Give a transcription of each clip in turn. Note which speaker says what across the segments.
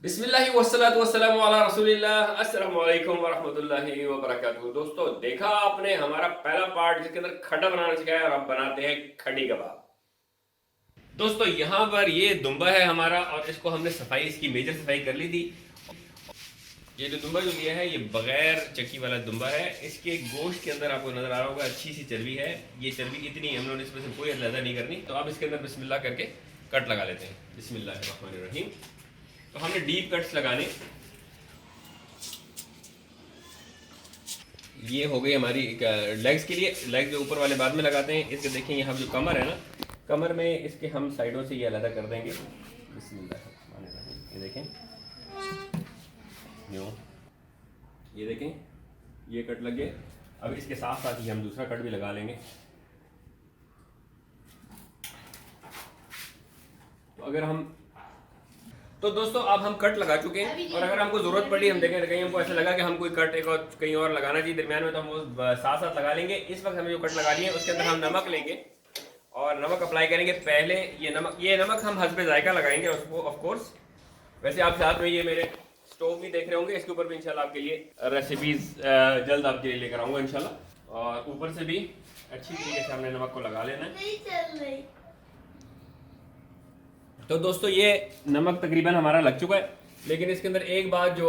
Speaker 1: बिस्मिल्लाहि वस्सलातु वस्सलामु अला रसूलिल्लाह। अस्सलामु अलैकुम वरहमतुल्लाहि वबरकातुहू। दोस्तों, देखा आपने हमारा पहला पार्ट जिसके अंदर खड्डा बनाना सिखाया और अब बनाते हैं खड़ी कबाब। दोस्तों, यहाँ पर ये दुम्बा है हमारा और इसको हमने सफाई, इसकी मेजर सफाई कर ली थी। ये जो दुम्बा जो लिया है ये बगैर चक्की वाला दुम्बा है। इसके गोश्त के अंदर आपको नजर आ रहा होगा अच्छी सी चर्बी है। ये चर्बी इतनी हम लोगों ने इसमें से कोई अंदाजा नहीं करनी। तो अब इसके अंदर बिस्मिल्लाह करके कट लगा लेते हैं। बिस्मिल्लाहिर्रहमानिर्रहीम। तो हमने डीप कट्स लगाने। ये हो गई हमारी लेग्स के लिए। लेग्स जो ऊपर वाले बाद में लगाते हैं। इसके देखें यहाँ जो कमर है ना, कमर में इसके हम साइडों से ये अलग कर देंगे। बिस्मिल्लाह, ये देखें, यूँ, ये देखें, ये कट लग गए। अब इसके साथ साथ ही हम दूसरा कट भी लगा लेंगे। तो अगर हम तो दोस्तों अब हम कट लगा चुके हैं और अगर हमको ज़रूरत पड़ी, हम देखें कहीं हमको ऐसा लगा कि हम कोई कट एक और कहीं और लगाना चाहिए दरमियान में, तो हम वो साथ साथ लगा लेंगे। इस वक्त हमें जो कट लगा लिए उसके अंदर हम नमक लेंगे और नमक अप्लाई करेंगे। पहले ये नमक हम हस्बे जायका लगाएंगे उसको, ऑफ कोर्स। वैसे आप साथ में ये मेरे स्टोव भी देख रहे होंगे, इसके ऊपर भी इंशाल्लाह आपके लिए रेसिपीज़ जल्द आपके लिए लेकर आऊँगा इंशाल्लाह। और ऊपर से भी अच्छी तरीके से हमने नमक को लगा लेना है। तो दोस्तों, ये नमक तकरीबन हमारा लग चुका है, लेकिन इसके अंदर एक बात जो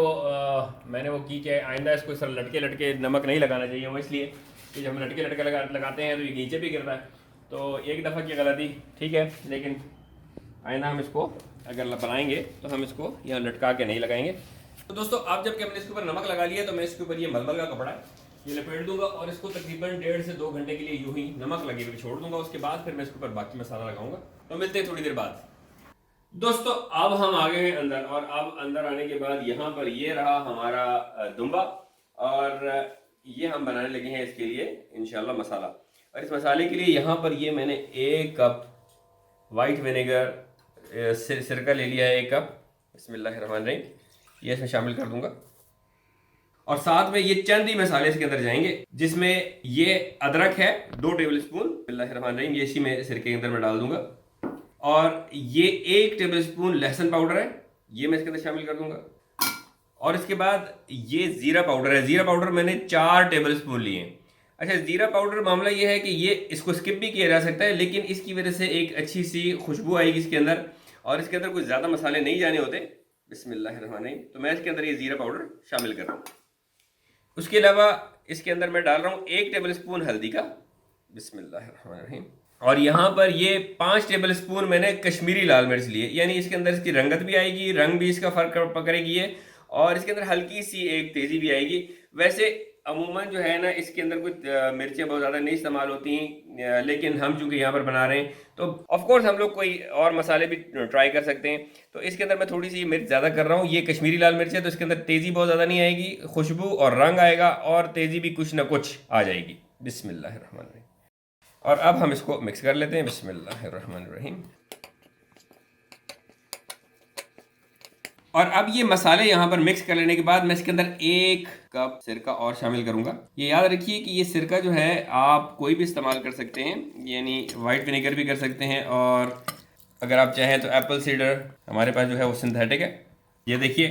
Speaker 1: मैंने वो की कि आइंदा इसको इस तरह लटके लटके नमक नहीं लगाना चाहिए। वो इसलिए कि जब हम लटके लटके लगाते हैं तो ये नीचे भी गिरता है। तो एक दफ़ा की गलती ठीक है, लेकिन आइंदा हम इसको अगर बनाएंगे तो हम इसको यहाँ लटका के नहीं लगाएंगे। तो दोस्तों, अब जबकि हमने इसके ऊपर नमक लगा लिया तो मैं इसके ऊपर ये मलमल का कपड़ा है ये लपेट दूंगा और इसको तकरीबन 1.5 से 2 घंटे के लिए यूं ही नमक लगे हुए छोड़ दूंगा। उसके बाद फिर मैं इसके ऊपर बाकी मसाला लगाऊंगा। तो मिलते हैं थोड़ी देर बाद। दोस्तों, अब हम आ गए हैं अंदर और अब अंदर आने के बाद यहाँ पर ये रहा हमारा दुम्बा और ये हम बनाने लगे हैं इसके लिए इंशाल्लाह मसाला। और इस मसाले के लिए यहाँ पर ये मैंने 1 कप वाइट विनेगर सिरका ले लिया है, 1 कप। बिस्मिल्लाहिर्रहमानिर्रहीम, ये इसमें शामिल कर दूंगा। और साथ में ये चंद ही मसाले इसके अंदर जाएंगे, जिसमें ये अदरक है 2 टेबल स्पून। बिस्मिल्लाहिर्रहमानिर्रहीम, ये इसी में सिरके के अंदर मैं डाल दूंगा। और ये 1 टेबल स्पून लहसुन पाउडर है, ये मैं इसके अंदर शामिल कर दूंगा। और इसके बाद ये ज़ीरा पाउडर है। ज़ीरा पाउडर मैंने 4 टेबल स्पून लिए। अच्छा, ज़ीरा पाउडर मामला ये है कि ये इसको स्किप भी किया जा सकता है, लेकिन इसकी वजह से एक अच्छी सी खुशबू आएगी इसके अंदर और इसके अंदर कुछ ज़्यादा मसाले नहीं जाने होते। बिस्मिल्लाहिर्रहमानिर्रहीम, तो मैं इसके अंदर ये ज़ीरा पाउडर शामिल कर रहा हूँ। उसके अलावा इसके अंदर मैं डाल रहा हूँ 1 टेबल स्पून हल्दी का। बिस्मिल्लाहिर्रहमानिर्रहीम। और यहाँ पर ये 5 टेबल स्पून मैंने कश्मीरी लाल मिर्च लिए, यानी इसके अंदर इसकी रंगत भी आएगी, रंग भी इसका फ़र्क पकड़ेगी ये, और इसके अंदर हल्की सी एक तेज़ी भी आएगी। वैसे अमूमन जो है ना, इसके अंदर कुछ मिर्चें बहुत ज़्यादा नहीं इस्तेमाल होती हैं, लेकिन हम चूँकि यहाँ पर बना रहे हैं तो ऑफ कोर्स हम लोग कोई और मसाले भी ट्राई कर सकते हैं। तो इसके अंदर मैं थोड़ी सी मिर्च ज़्यादा कर रहा हूँ। ये कश्मीरी लाल मिर्च है तो इसके अंदर तेज़ी बहुत ज़्यादा नहीं आएगी, खुशबू और रंग आएगा और तेज़ी भी कुछ ना कुछ आ जाएगी। बिस्मिल्लाहिर्रहमानिर्रहीम। और अब हम इसको मिक्स कर लेते हैं। बिस्मिल्लाहिर्रहमानिर्रहीम। और अब ये मसाले यहाँ पर मिक्स कर लेने के बाद मैं इसके अंदर 1 कप सिरका और शामिल करूँगा। ये याद रखिए कि ये सिरका जो है आप कोई भी इस्तेमाल कर सकते हैं, यानी वाइट विनेगर भी कर सकते हैं, और अगर आप चाहें तो एप्पल सीडर हमारे पास जो है वो सिंथेटिक है। ये देखिए,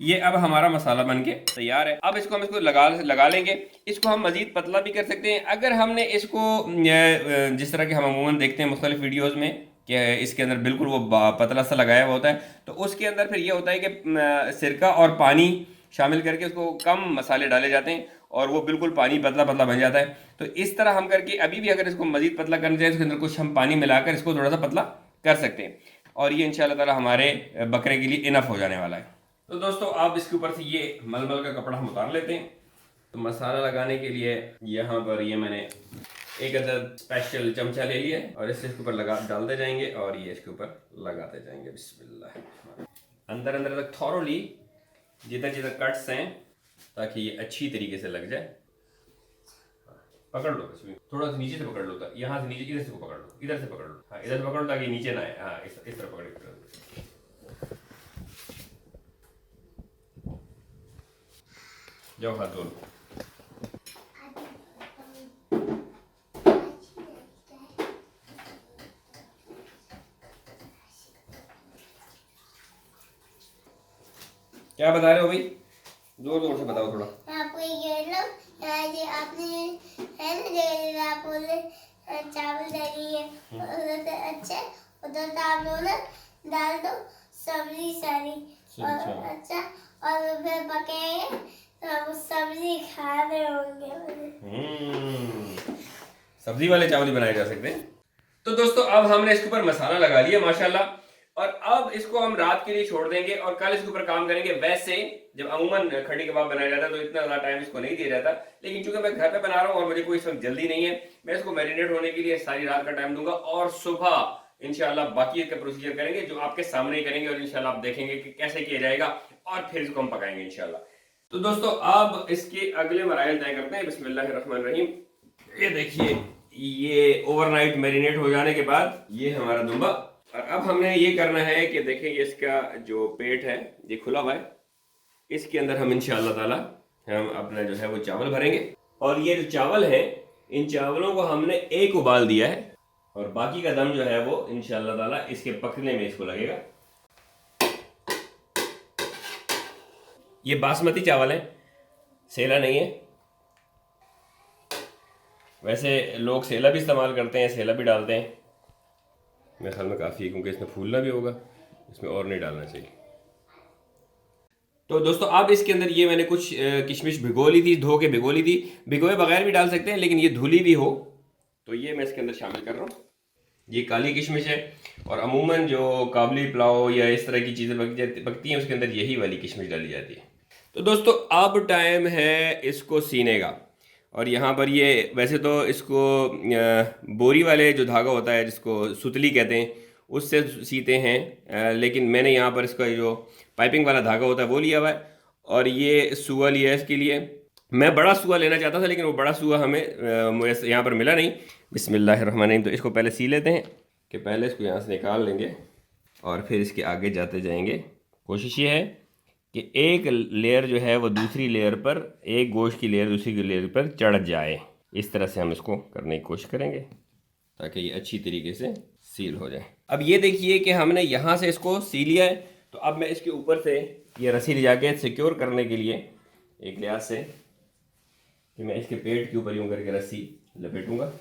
Speaker 1: ये अब हमारा मसाला बन के तैयार है। अब इसको हम लगा लेंगे। इसको हम मज़ीद पतला भी कर सकते हैं। अगर हमने इसको जिस तरह के हम अमूमन देखते हैं मुख्तलिफ वीडियोज़ में कि इसके अंदर बिल्कुल वो पतला सा लगाया हुआ होता है, तो उसके अंदर फिर ये होता है कि सिरका और पानी शामिल करके उसको कम मसाले डाले जाते हैं और वो बिल्कुल पानी पतला पतला बन जाता है। तो इस तरह हम करके अभी भी अगर इसको मज़ीद पतला करना चाहें तो उसके अंदर कुछ हम पानी मिलाकर इसको थोड़ा सा पतला कर सकते हैं और ये इंशाल्लाह ताला हमारे बकरे के लिए इनफ हो जाने वाला है। तो दोस्तों, अब इसके ऊपर से ये मलमल का कपड़ा हम उतार लेते हैं। तो मसाला लगाने के लिए यहाँ पर ये मैंने 1 अदद स्पेशल चमचा ले लिया है और इसके ऊपर डालते जाएंगे और ये इसके ऊपर लगाते जाएंगे। बिस्मिल्लाह। अंदर अंदर तक थॉरोली जिधर जिधर कट्स हैं, ताकि ये अच्छी तरीके से लग जाए। पकड़ लो, इसमें थोड़ा सा नीचे से पकड़ लो, यहाँ से नीचे, इधर से पकड़ लो, इधर से पकड़ लो, हाँ इधर से पकड़ लो ताकि नीचे ना आए। हाँ, इस तरह पकड़ लो, जाओ हाथ धो लो। क्या बता रहे हो भाई? जोर जोर से बताओ थोड़ा।
Speaker 2: आपको ये लो, ये आपने है ना जगह आप बोले चावल डालिए उधर से अच्छे, उधर से आप लोग ना डाल दो सब्जी सारी और अच्छा, और फिर पकाएंगे तो हम सब्जी खा रहे होंगे।
Speaker 1: सब्जी वाले चावल ही बनाए जा सकते हैं। तो दोस्तों अब हमने इसके ऊपर मसाला लगा लिया माशाल्लाह, और अब इसको हम रात के लिए छोड़ देंगे और कल इसके ऊपर काम करेंगे। वैसे जब अमूमन कड़ी कबाब बनाया जाता है तो इतना ज़्यादा टाइम इसको नहीं दिया जाता, लेकिन चूंकि मैं घर पे बना रहा हूँ और मुझे कोई इस वक्त जल्दी नहीं है, मैं इसको मैरिनेट होने के लिए सारी रात का टाइम दूंगा और सुबह इंशाल्लाह बाकी का प्रोसीजर करेंगे जो आपके सामने ही करेंगे, और इंशाल्लाह आप देखेंगे कि कैसे किया जाएगा और फिर इसको हम पकाएंगे इंशाल्लाह। तो दोस्तों अब इसके अगले मराइल तय करते हैं। बिस्मिल्लाहिर्रहमानिर्रहीम। ये देखिए, ये ओवरनाइट मैरिनेट हो जाने के बाद ये हमारा दुम्बा, और अब हमने ये करना है कि देखें ये इसका जो पेट है ये खुला हुआ है, इसके अंदर हम इंशाअल्लाह ताला हम अपना जो है वो चावल भरेंगे, और ये जो चावल है इन चावलों को हमने एक उबाल दिया है और बाकी का दम जो है वो इंशाअल्लाह ताला इसके पकने में इसको लगेगा। ये बासमती चावल है, सेला नहीं है। वैसे लोग सेला भी इस्तेमाल करते हैं, सेला भी डालते हैं, मेरे ख्याल में काफ़ी है क्योंकि इसमें फूलना भी होगा, इसमें और नहीं डालना चाहिए। तो दोस्तों अब इसके अंदर ये मैंने कुछ किशमिश भिगो ली थी, धो के भिगो ली थी, भिगोए बगैर भी डाल सकते हैं लेकिन ये धुली भी हो तो ये मैं इसके अंदर शामिल कर रहा हूँ। ये काली किशमिश है और अमूमन जो काबली पुलाव या इस तरह की चीज़ें पकती हैं उसके अंदर यही वाली किशमिश डाली जाती है। तो दोस्तों अब टाइम है इसको सीने का, और यहाँ पर ये वैसे तो इसको बोरी वाले जो धागा होता है जिसको सुतली कहते हैं उससे सीते हैं, लेकिन मैंने यहाँ पर इसका जो पाइपिंग वाला धागा होता है वो लिया हुआ है, और ये सुआ लिया है इसके लिए। मैं बड़ा सुआ लेना चाहता था लेकिन वो बड़ा सुआ हमें मुझे यहाँ पर मिला नहीं। बिस्मिल्लाहिर्रहमानिर्रहीम। तो इसको पहले सी लेते हैं कि पहले इसको यहाँ से निकाल लेंगे और फिर इसके आगे जाते जाएंगे। कोशिश ये है कि एक लेयर जो है वो दूसरी लेयर पर, एक गोश्त की लेयर दूसरी की लेयर पर चढ़ जाए, इस तरह से हम इसको करने की कोशिश करेंगे ताकि ये अच्छी तरीके से सील हो जाए। अब ये देखिए कि हमने यहाँ से इसको सी लिया है, तो अब मैं इसके ऊपर से ये रस्सी ले जाके सिक्योर करने के लिए एक लिहाज से कि मैं इसके पेट के ऊपर यूँ करके रस्सी लपेटूंगा।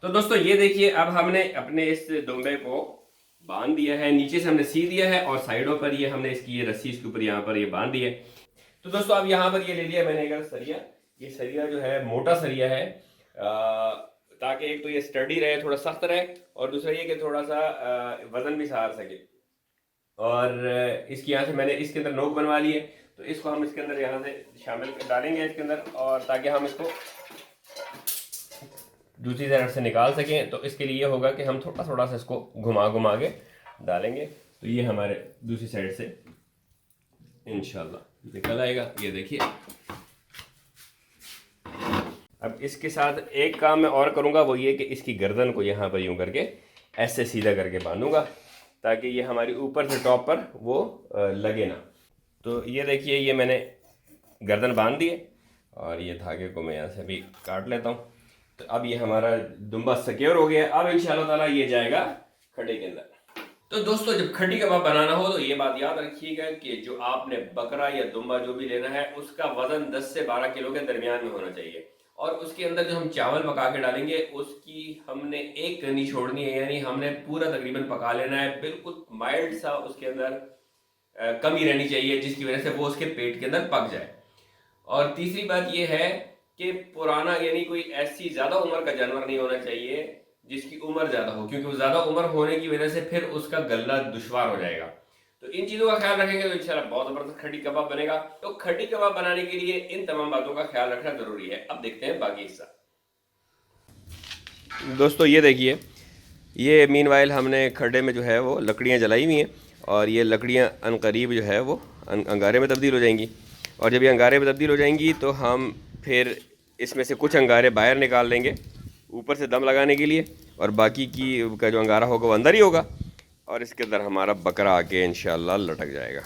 Speaker 1: तो दोस्तों ये देखिए अब हमने अपने इस दुम्बे को बांध दिया है, नीचे से हमने सी दिया है और साइडों पर ये हमने इसकी ये रस्सी इसके ऊपर यहाँ पर ये बांध दी है। तो दोस्तों अब यहाँ पर ये ले लिया मैंने एक सरिया। ये सरिया जो है मोटा सरिया है ताकि एक तो ये स्टडी रहे, थोड़ा सख्त रहे, और दूसरा ये कि थोड़ा सा वजन भी सहार सके। और इसकी यहाँ से मैंने इसके अंदर नोक बनवा ली है, तो इसको हम इसके अंदर यहाँ से शामिल डालेंगे इसके अंदर, और ताकि हम इसको दूसरी तरफ से निकाल सकें। तो इसके लिए होगा कि हम थोड़ा थोड़ा सा इसको घुमा घुमा के डालेंगे, तो ये हमारे दूसरी साइड से इंशाल्लाह निकल आएगा। ये देखिए अब इसके साथ एक काम मैं और करूँगा, वो ये कि इसकी गर्दन को यहाँ पर यूँ करके ऐसे सीधा करके बांधूंगा ताकि ये हमारी ऊपर से टॉप पर वो लगे ना। तो ये देखिए ये मैंने गर्दन बांध दी है और ये धागे को मैं यहाँ से भी काट लेता हूँ। तो अब ये हमारा दुम्बा सिक्योर हो गया। अब इंशाल्लाह ताला ये जाएगा खड्डे के अंदर। तो दोस्तों जब खड्डी कबाब बनाना हो तो ये बात याद रखिएगा कि जो आपने बकरा या दुम्बा जो भी लेना है उसका वजन 10 से 12 किलो के दरमियान में होना चाहिए, और उसके अंदर जो हम चावल पका के डालेंगे उसकी हमने एक करनी छोड़नी है, यानी हमने पूरा तकरीबन पका लेना है। बिल्कुल माइल्ड सा उसके अंदर कमी रहनी चाहिए जिसकी वजह से वो उसके पेट के अंदर पक जाए। और तीसरी बात ये है कि पुराना यानी कोई ऐसी ज़्यादा उम्र का जानवर नहीं होना चाहिए जिसकी उम्र ज़्यादा हो, क्योंकि वो ज़्यादा उम्र होने की वजह से फिर उसका गलना दुश्वार हो जाएगा। तो इन चीज़ों का ख्याल रखेंगे तो इंशाल्लाह बहुत ज़बरदस्त खड्डी कबाब बनेगा। तो खड्डी कबाब बनाने के लिए इन तमाम बातों का ख्याल रखना ज़रूरी है। अब देखते हैं बाकी हिस्सा। दोस्तों ये देखिए, ये मीनवाइल हमने खड्डे में जो है वो लकड़ियाँ जलाई हुई हैं, और ये लकड़ियाँ अनकरीब जो है वो अंगारे में तब्दील हो जाएंगी, और जब ये अंगारे में तब्दील हो जाएंगी तो हम फिर इसमें से कुछ अंगारे बाहर निकाल लेंगे ऊपर से दम लगाने के लिए, और बाकी की का जो अंगारा होगा वो अंदर ही होगा, और इसके अंदर हमारा बकरा आके इंशाल्लाह लटक जाएगा।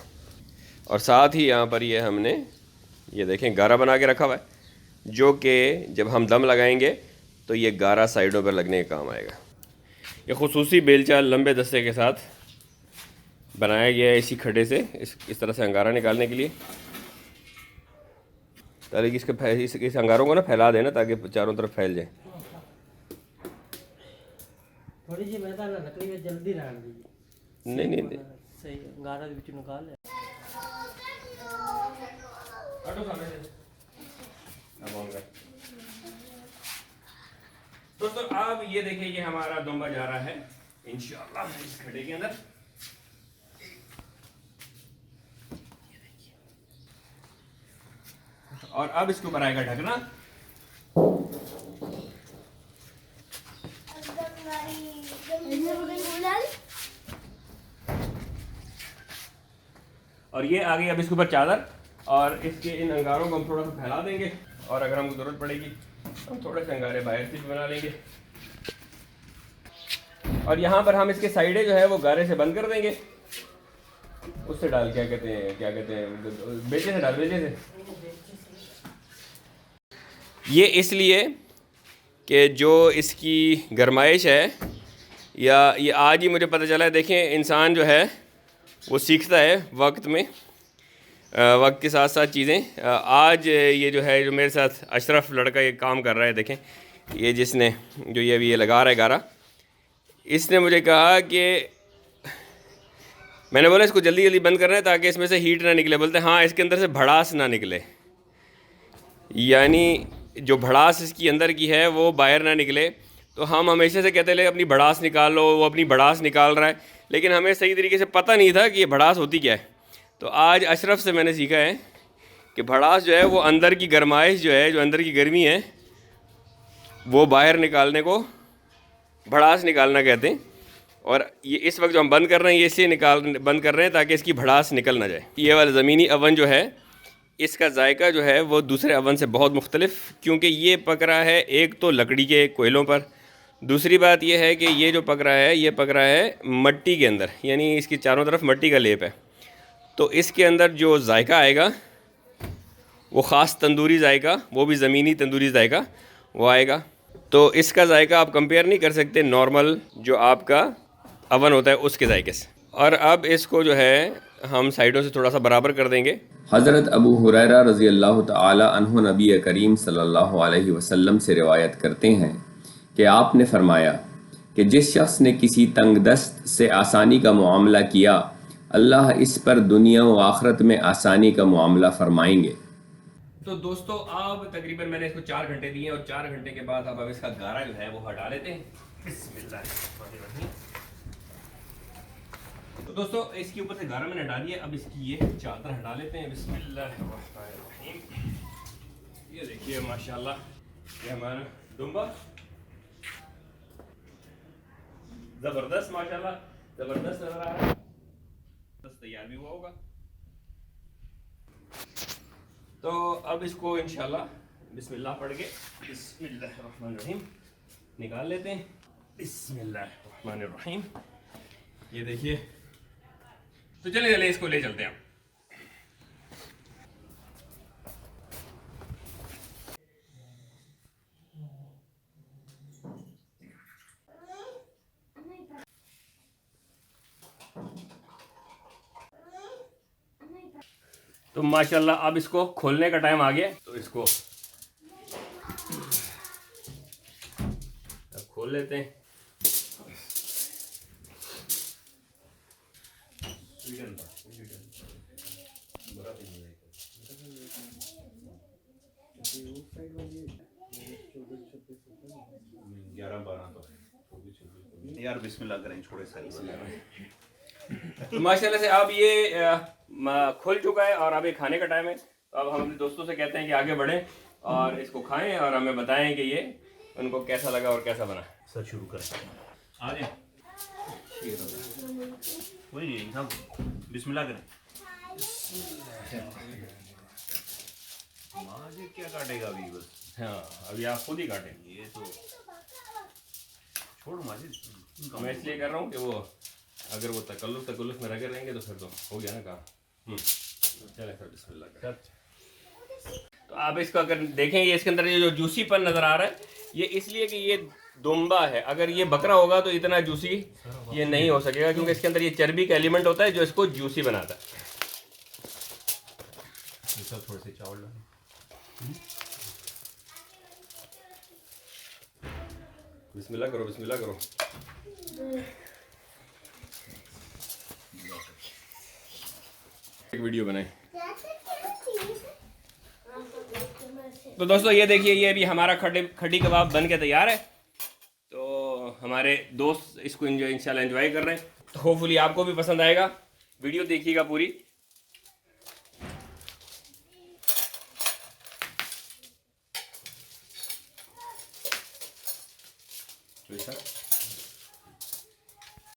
Speaker 1: और साथ ही यहाँ पर ये हमने ये देखें गारा बना के रखा हुआ है, जो कि जब हम दम लगाएंगे तो ये गारा साइडों पर लगने के काम आएगा। ये खुसूसी बेलचा लंबे दस्ते के साथ बनाया गया है इसी खड्डे से, इस तरह से अंगारा निकालने के लिए, ताकि इस अंगारों को ना फैला देना ताकि चारों तरफ फैल जाए।
Speaker 3: थोड़ी सी मैदान लकड़ी में जल्दी डाल दीजिए।
Speaker 1: नहीं
Speaker 3: सही अंगारा बीच निकाल ले।
Speaker 1: दोस्तों अब ये देखिए कि हमारा दुम्बा जा रहा है इंशाअल्लाह इस खड्डे के अंदर। और अब इसके ऊपर आएगा ढकना। और ये आ गई अब इसके ऊपर चादर, और इसके इन अंगारों को हम थोड़ा सा फैला देंगे, और अगर हमको ज़रूरत पड़ेगी हम थोड़े से अंगारे बाहर से भी बना लेंगे। और यहाँ पर हम इसके साइडें जो है वो गारे से बंद कर देंगे, उससे डाल क्या कहते हैं बेचे से डाल, बेचे से। ये इसलिए कि जो इसकी गरमाइश है, या ये आज ही मुझे पता चला है, देखें इंसान जो है वो सीखता है वक्त में, वक्त के साथ साथ चीज़ें। आज ये जो है, जो मेरे साथ अशरफ लड़का ये काम कर रहा है, देखें ये जिसने जो ये अभी ये लगा रहा है गारा, इसने मुझे कहा कि मैंने बोला इसको जल्दी जल्दी बंद करना है ताकि इसमें से हीट ना निकले। बोलते हाँ इसके अंदर से भड़ास ना निकले, यानी जो भड़ास इसकी अंदर की है वो बाहर ना निकले। तो हम हमेशा से कहते ले अपनी भड़ास निकालो, वो अपनी भड़ास निकाल रहा है, लेकिन हमें सही तरीके से पता नहीं था कि ये भड़ास होती क्या है। तो आज अशरफ से मैंने सीखा है कि भड़ास जो है वो अंदर की गरमाइश जो है, जो अंदर की गर्मी है, वो बाहर निकालने को भड़ास निकालना कहते हैं। और ये इस वक्त जो हम बंद कर रहे हैं ये इसलिए बंद कर रहे हैं ताकि इसकी भड़ास निकल ना जाए। ये वाला ज़मीनी अवन जो है इसका जायका जो है वो दूसरे अवन से बहुत मुख्तलिफ, क्योंकि ये पक रहा है एक तो लकड़ी के कोयलों पर, दूसरी बात ये है कि ये जो पक रहा है ये पक रहा है मट्टी के अंदर, यानी इसकी चारों तरफ मट्टी का लेप है। तो इसके अंदर जो जायका आएगा वो ख़ास तंदूरी जायका, वो भी ज़मीनी तंदूरी जायका वो आएगा। तो इसका जायका आप कंपेयर नहीं कर सकते नॉर्मल जो आपका अवन होता है उसके जायके से। और अब इसको जो है हम साइडों से थोड़ा सा बराबर कर देंगे।
Speaker 4: हज़रत अबू हुरैरा रज़ी अल्लाह तआला अन्हु नबी करीम सल्लल्लाहु अलैहि वसल्लम से रिवायत करते हैं कि आपने फरमाया कि जिस शख्स ने किसी तंगदस्त से आसानी का मामला किया, अल्लाह इस पर दुनिया व आखिरत में आसानी का मामला फरमाएंगे।
Speaker 1: तो दोस्तों अब तकरीबन मैंने इसको 4 घंटे दिए, और 4 घंटे के बाद अब इसका गारा जो है वो हटा लेते हैं। बिस्मिल्लाह। तो दोस्तों इसके ऊपर से गारा मैंने हटा दिया, अब इसकी ये चादर हटा लेते हैं। बिस्मिल्लाहिर्रहमानिर्रहीम। ये देखिए माशाल्लाह ये हमारा दुम्बा ज़बरदस्त, माशाल्लाह ज़बरदस्त नजर आ रहा है, बस तैयार भी हुआ होगा। तो अब इसको इंशाल्लाह बिस्मिल्लाह पढ़ के बिस्मिल्लाहिर्रहमानिर्रहीम निकाल लेते हैं। बिस्मिल्लाहिर्रहमानिर्रहीम। ये देखिए, तो चले इसको ले चलते हैं। तो माशाल्लाह अब इसको खोलने का टाइम आ गया, तो इसको अब खोल लेते हैं।
Speaker 5: यार बिस्मिल्लाह करें, छोड़े सारी।
Speaker 1: तो माशाल्लाह से अब ये खुल चुका है, और अब ये खाने का टाइम है। तो अब हम अपने दोस्तों से कहते हैं कि आगे बढ़ें और इसको खाएं और हमें बताएं कि ये उनको कैसा लगा और कैसा बना।
Speaker 5: सर शुरू करें, आ जाए वही हम बिस्मिल्लाह करें। माँ जी क्या काटेगा अभी, बस
Speaker 1: हाँ अभी आप खुद ही काटेंगे।
Speaker 5: ये तो छोड़ माजिद
Speaker 1: मैं इसलिए कर रहा हूँ कि वो अगर वो तकल्लुफ में लगे रहेंगे तो फिर तो हो गया ना काम। चले फिर बिस्मिल्लाह करें। तो आप इसको अगर देखें, ये इसके अंदर ये जो जूसीपन नज़र आ रहा है, ये इसलिए कि ये दुम्बा है। अगर ये बकरा होगा तो इतना जूसी ये नहीं हो सकेगा, क्योंकि इसके अंदर ये चर्बी का एलिमेंट होता है जो इसको जूसी बनाता है।
Speaker 5: थोड़े से चावल डालें।
Speaker 1: बिस्मिल्लाह करो, बिस्मिल्लाह करो। एक वीडियो बनाए। तो दोस्तों ये देखिए, ये अभी हमारा खड़ी कबाब बन के तैयार है। तो हमारे दोस्त इसको इंशाल्लाह एंजॉय कर रहे हैं। तो होपफुली आपको भी पसंद आएगा। वीडियो देखिएगा पूरी। तो